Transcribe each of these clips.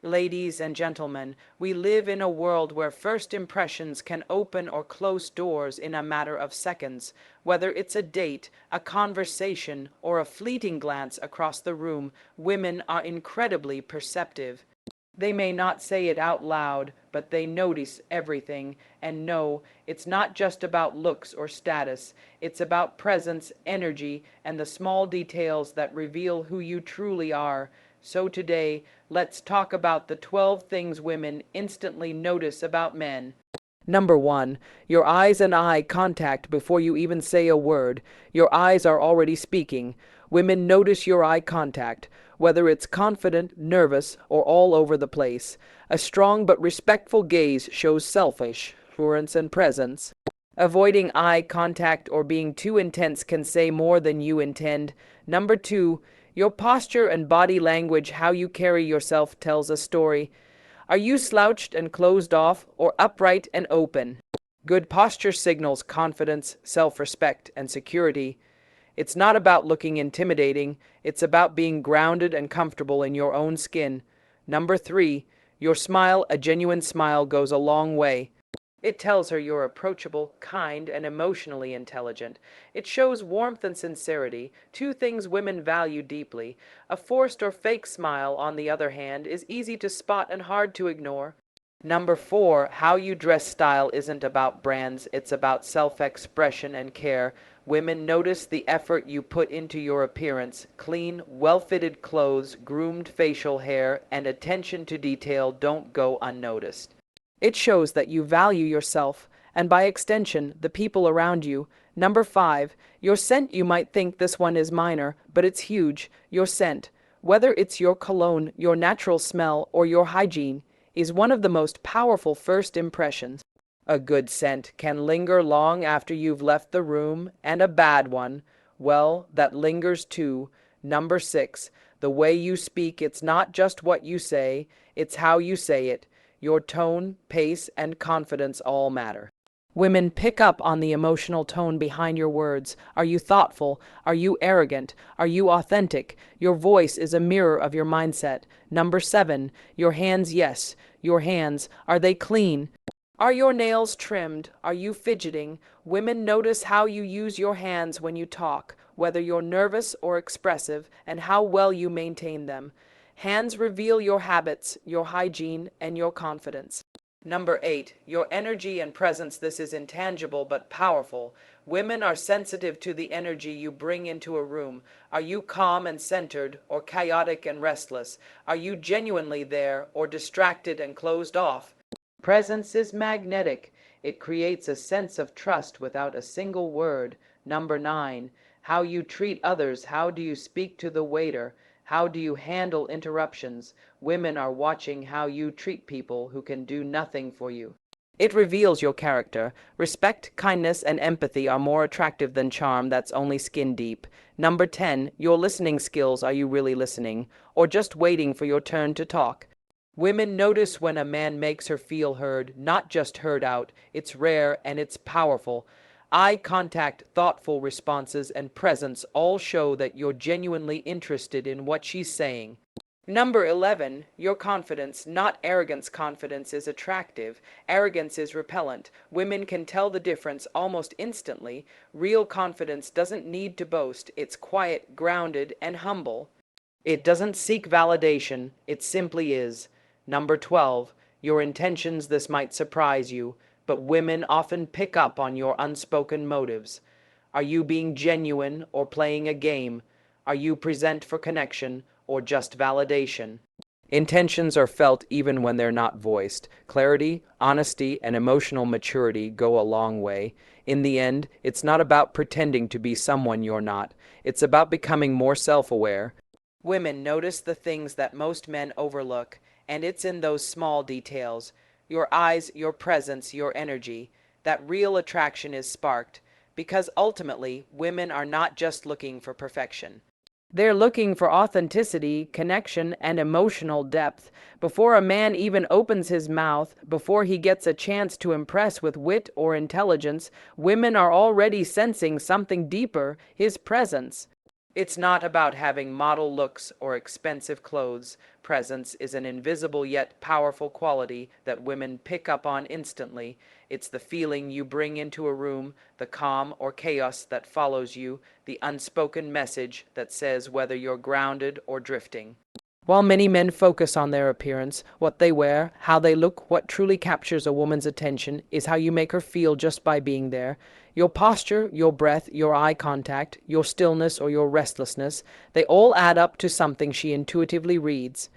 Ladies and gentlemen, we live in a world where first impressions can open or close doors in a matter of seconds. Whether it's a date, a conversation, or a fleeting glance across the room, women are incredibly perceptive. They may not say it out loud, but they notice everything. And no, it's not just about looks or status. It's about presence, energy, and the small details that reveal who you truly are. So today, let's talk about the 12 things women instantly notice about men. Number one, your eyes and eye contact before you even say a word. Your eyes are already speaking. Women notice your eye contact, whether it's confident, nervous, or all over the place. A strong but respectful gaze shows selfish assurance and presence. Avoiding eye contact or being too intense can say more than you intend. Number two, your posture and body language, how you carry yourself, tells a story. Are you slouched and closed off, or upright and open? Good posture signals confidence, self-respect, and security. It's not about looking intimidating, it's about being grounded and comfortable in your own skin. Number three, your smile, a genuine smile, goes a long way. It tells her you're approachable, kind, and emotionally intelligent. It shows warmth and sincerity, two things women value deeply. A forced or fake smile, on the other hand, is easy to spot and hard to ignore. Number four, how you dress style isn't about brands, it's about self-expression and care. Women notice the effort you put into your appearance. Clean, well-fitted clothes, groomed facial hair, and attention to detail don't go unnoticed. It shows that you value yourself, and by extension, the people around you. Number five, your scent. You might think this one is minor, but it's huge. Your scent, whether it's your cologne, your natural smell, or your hygiene, is one of the most powerful first impressions. A good scent can linger long after you've left the room, and a bad one, well, that lingers too. Number six, the way you speak. It's not just what you say, it's how you say it. Your tone, pace, and confidence all matter. Women pick up on the emotional tone behind your words. Are you thoughtful? Are you arrogant? Are you authentic? Your voice is a mirror of your mindset. Number seven, your hands. Yes, your hands. Are they clean? Are your nails trimmed? Are you fidgeting? Women notice how you use your hands when you talk, whether you're nervous or expressive, and how well you maintain them. Hands reveal your habits, your hygiene, and your confidence. Number eight, your energy and presence. This is intangible but powerful. Women are sensitive to the energy you bring into a room. Are you calm and centered, or chaotic and restless? Are you genuinely there, or distracted and closed off? Presence is magnetic. It creates a sense of trust without a single word. Number nine, how you treat others. How do you speak to the waiter? How do you handle interruptions? Women are watching how you treat people who can do nothing for you. It reveals your character. Respect, kindness, and empathy are more attractive than charm that's only skin deep. Number 10, your listening skills. Are you really listening, or just waiting for your turn to talk? Women notice when a man makes her feel heard, not just heard out. It's rare and it's powerful. Eye contact, thoughtful responses, and presence all show that you're genuinely interested in what she's saying. Number 11, your confidence. Not arrogance. Confidence is attractive. Arrogance is repellent. Women can tell the difference almost instantly. Real confidence doesn't need to boast. It's quiet, grounded, and humble. It doesn't seek validation. It simply is. Number 12, your intentions. This might surprise you, but women often pick up on your unspoken motives. Are you being genuine or playing a game? Are you present for connection or just validation? Intentions are felt even when they're not voiced. Clarity, honesty, and emotional maturity go a long way. In the end, it's not about pretending to be someone you're not. It's about becoming more self-aware. Women notice the things that most men overlook, and it's in those small details. Your eyes, your presence, your energy, that real attraction is sparked, because ultimately, women are not just looking for perfection. They're looking for authenticity, connection, and emotional depth. Before a man even opens his mouth, before he gets a chance to impress with wit or intelligence, women are already sensing something deeper, his presence. It's not about having model looks or expensive clothes. Presence is an invisible yet powerful quality that women pick up on instantly. It's the feeling you bring into a room, the calm or chaos that follows you, the unspoken message that says whether you're grounded or drifting. While many men focus on their appearance, what they wear, how they look, what truly captures a woman's attention is how you make her feel just by being there. Your posture, your breath, your eye contact, your stillness or your restlessness, they all add up to something she intuitively reads.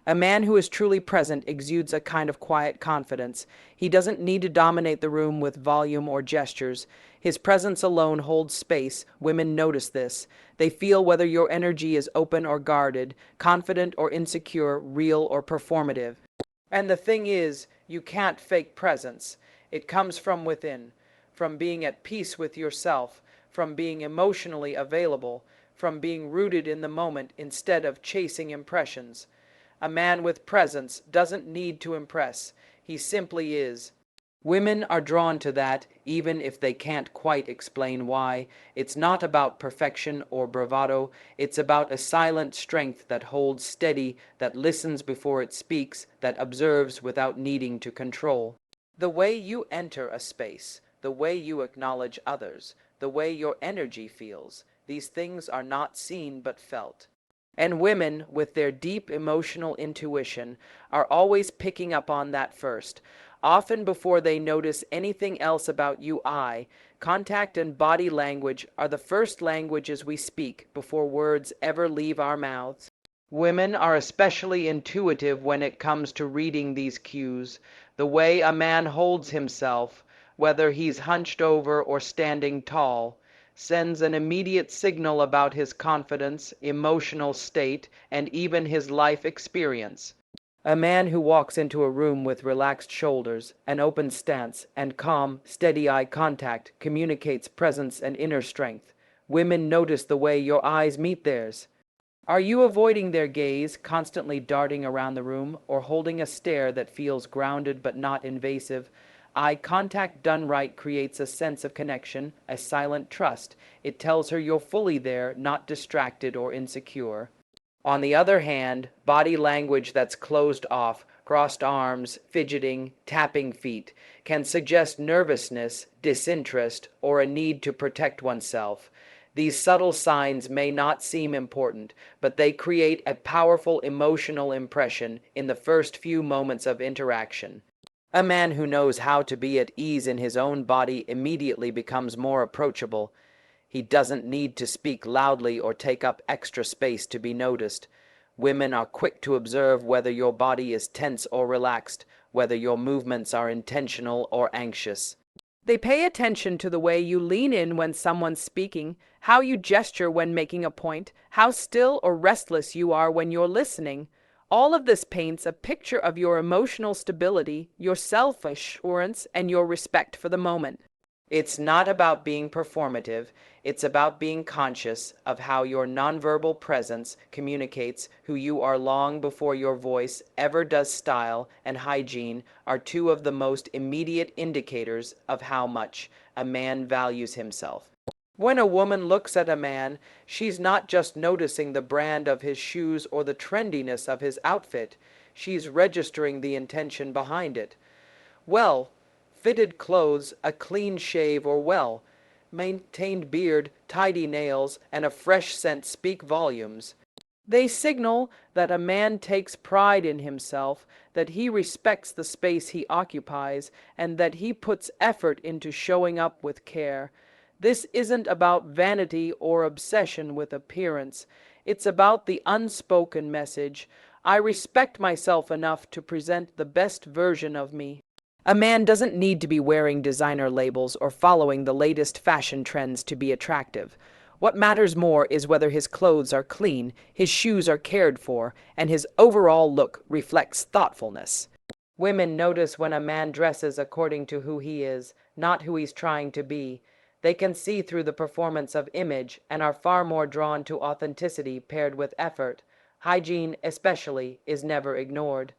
A man who is truly present exudes a kind of quiet confidence. He doesn't need to dominate the room with volume or gestures. His presence alone holds space. Women notice this. They feel whether your energy is open or guarded, confident or insecure, real or performative. And the thing is, you can't fake presence. It comes from within, from being at peace with yourself, from being emotionally available, from being rooted in the moment instead of chasing impressions. A man with presence doesn't need to impress. He simply is. Women are drawn to that, even if they can't quite explain why. It's not about perfection or bravado. It's about a silent strength that holds steady, that listens before it speaks, that observes without needing to control. The way you enter a space, the way you acknowledge others, the way your energy feels, these things are not seen but felt. And women, with their deep emotional intuition, are always picking up on that first. Often before they notice anything else about you, eye contact and body language are the first languages we speak before words ever leave our mouths. Women are especially intuitive when it comes to reading these cues. The way a man holds himself, whether he's hunched over or standing tall, sends an immediate signal about his confidence, emotional state, and even his life experience. A man who walks into a room with relaxed shoulders, an open stance, and calm, steady eye contact communicates presence and inner strength. Women notice the way your eyes meet theirs. Are you avoiding their gaze, constantly darting around the room, or holding a stare that feels grounded but not invasive? Eye contact done right creates a sense of connection, a silent trust. It tells her you're fully there, not distracted or insecure. On the other hand, body language that's closed off, crossed arms, fidgeting, tapping feet, can suggest nervousness, disinterest, or a need to protect oneself. These subtle signs may not seem important, but they create a powerful emotional impression in the first few moments of interaction. A man who knows how to be at ease in his own body immediately becomes more approachable. He doesn't need to speak loudly or take up extra space to be noticed. Women are quick to observe whether your body is tense or relaxed, whether your movements are intentional or anxious. They pay attention to the way you lean in when someone's speaking, how you gesture when making a point, how still or restless you are when you're listening. All of this paints a picture of your emotional stability, your self-assurance, and your respect for the moment. It's not about being performative, it's about being conscious of how your nonverbal presence communicates who you are long before your voice ever does. Style and hygiene are two of the most immediate indicators of how much a man values himself. When a woman looks at a man, she's not just noticing the brand of his shoes or the trendiness of his outfit, she's registering the intention behind it. Well fitted clothes, a clean shave or well-maintained beard, tidy nails, and a fresh scent speak volumes. They signal that a man takes pride in himself, that he respects the space he occupies, and that he puts effort into showing up with care. This isn't about vanity or obsession with appearance. It's about the unspoken message. I respect myself enough to present the best version of me. A man doesn't need to be wearing designer labels or following the latest fashion trends to be attractive. What matters more is whether his clothes are clean, his shoes are cared for, and his overall look reflects thoughtfulness. Women notice when a man dresses according to who he is, not who he's trying to be. They can see through the performance of image and are far more drawn to authenticity paired with effort. Hygiene, especially, is never ignored.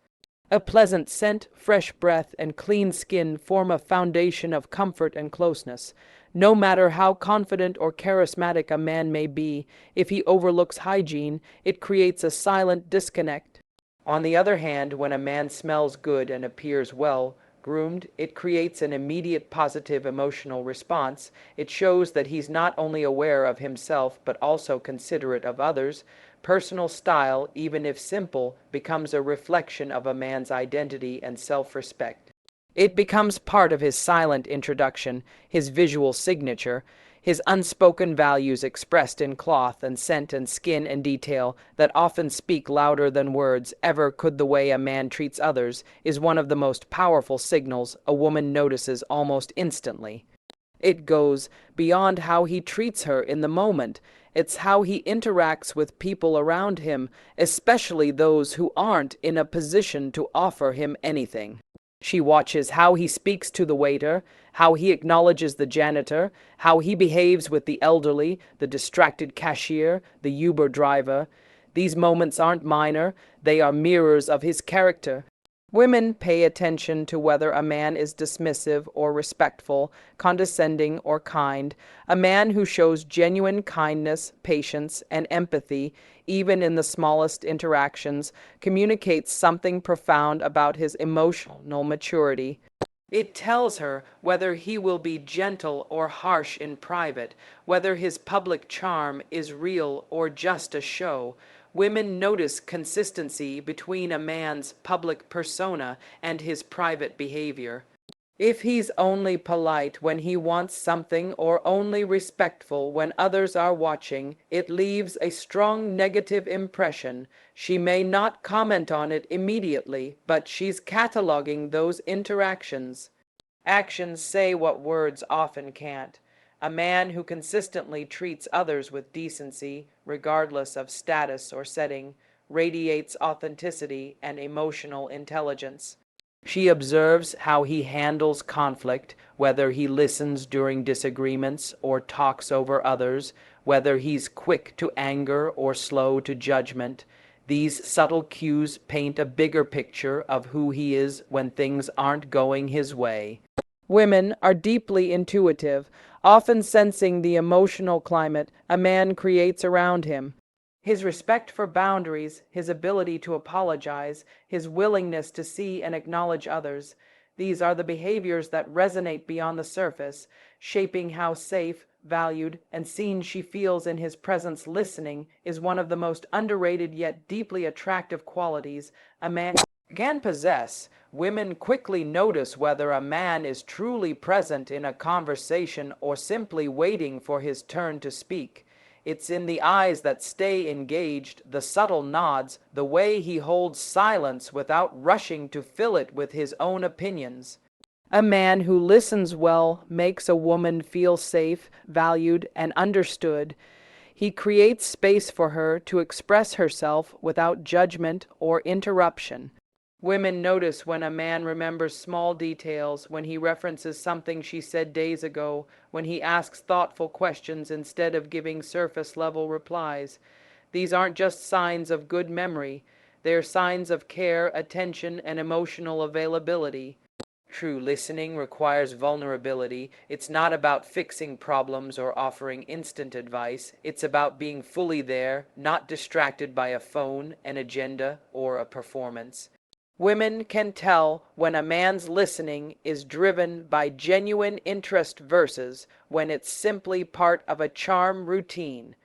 A pleasant scent, fresh breath, and clean skin form a foundation of comfort and closeness. No matter how confident or charismatic a man may be, if he overlooks hygiene, it creates a silent disconnect. On the other hand, when a man smells good and appears well groomed, it creates an immediate positive emotional response. It shows that he's not only aware of himself but also considerate of others. Personal style, even if simple, becomes a reflection of a man's identity and self-respect. It becomes part of his silent introduction, his visual signature, his unspoken values expressed in cloth and scent and skin and detail that often speak louder than words ever could. The way a man treats others is one of the most powerful signals a woman notices almost instantly. It goes beyond how he treats her in the moment. It's how he interacts with people around him, especially those who aren't in a position to offer him anything. She watches how he speaks to the waiter, how he acknowledges the janitor, how he behaves with the elderly, the distracted cashier, the Uber driver. These moments aren't minor, they are mirrors of his character. Women pay attention to whether a man is dismissive or respectful, condescending or kind. A man who shows genuine kindness, patience, and empathy, even in the smallest interactions, communicates something profound about his emotional maturity. It tells her whether he will be gentle or harsh in private, whether his public charm is real or just a show. Women notice consistency between a man's public persona and his private behavior. If he's only polite when he wants something or only respectful when others are watching, it leaves a strong negative impression. She may not comment on it immediately, but she's cataloging those interactions. Actions say what words often can't. A man who consistently treats others with decency, regardless of status or setting, radiates authenticity and emotional intelligence. She observes how he handles conflict, whether he listens during disagreements or talks over others, whether he's quick to anger or slow to judgment. These subtle cues paint a bigger picture of who he is when things aren't going his way. Women are deeply intuitive, often sensing the emotional climate a man creates around him. His respect for boundaries, his ability to apologize, his willingness to see and acknowledge others. These are the behaviors that resonate beyond the surface, shaping how safe, valued, and seen she feels in his presence. Listening is one of the most underrated yet deeply attractive qualities a man can possess. Women quickly notice whether a man is truly present in a conversation or simply waiting for his turn to speak. It's in the eyes that stay engaged, the subtle nods, the way he holds silence without rushing to fill it with his own opinions. A man who listens well makes a woman feel safe, valued, and understood. He creates space for her to express herself without judgment or interruption. Women notice when a man remembers small details, when he references something she said days ago, when he asks thoughtful questions instead of giving surface-level replies. These aren't just signs of good memory. They're signs of care, attention, and emotional availability. True listening requires vulnerability. It's not about fixing problems or offering instant advice. It's about being fully there, not distracted by a phone, an agenda, or a performance. Women can tell when a man's listening is driven by genuine interest versus when it's simply part of a charm routine.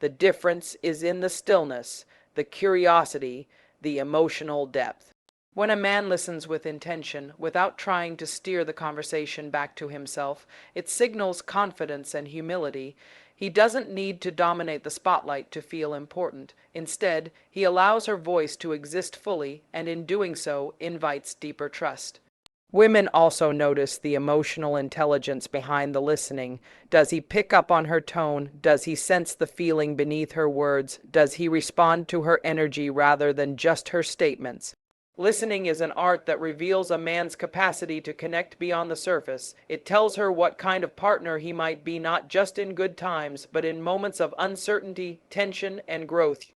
The difference is in the stillness, the curiosity, the emotional depth. When a man listens with intention, without trying to steer the conversation back to himself, it signals confidence and humility. He doesn't need to dominate the spotlight to feel important. Instead, he allows her voice to exist fully, and in doing so, invites deeper trust. Women also notice the emotional intelligence behind the listening. Does he pick up on her tone? Does he sense the feeling beneath her words? Does he respond to her energy rather than just her statements? Listening is an art that reveals a man's capacity to connect beyond the surface. It tells her what kind of partner he might be, not just in good times, but in moments of uncertainty, tension, and growth.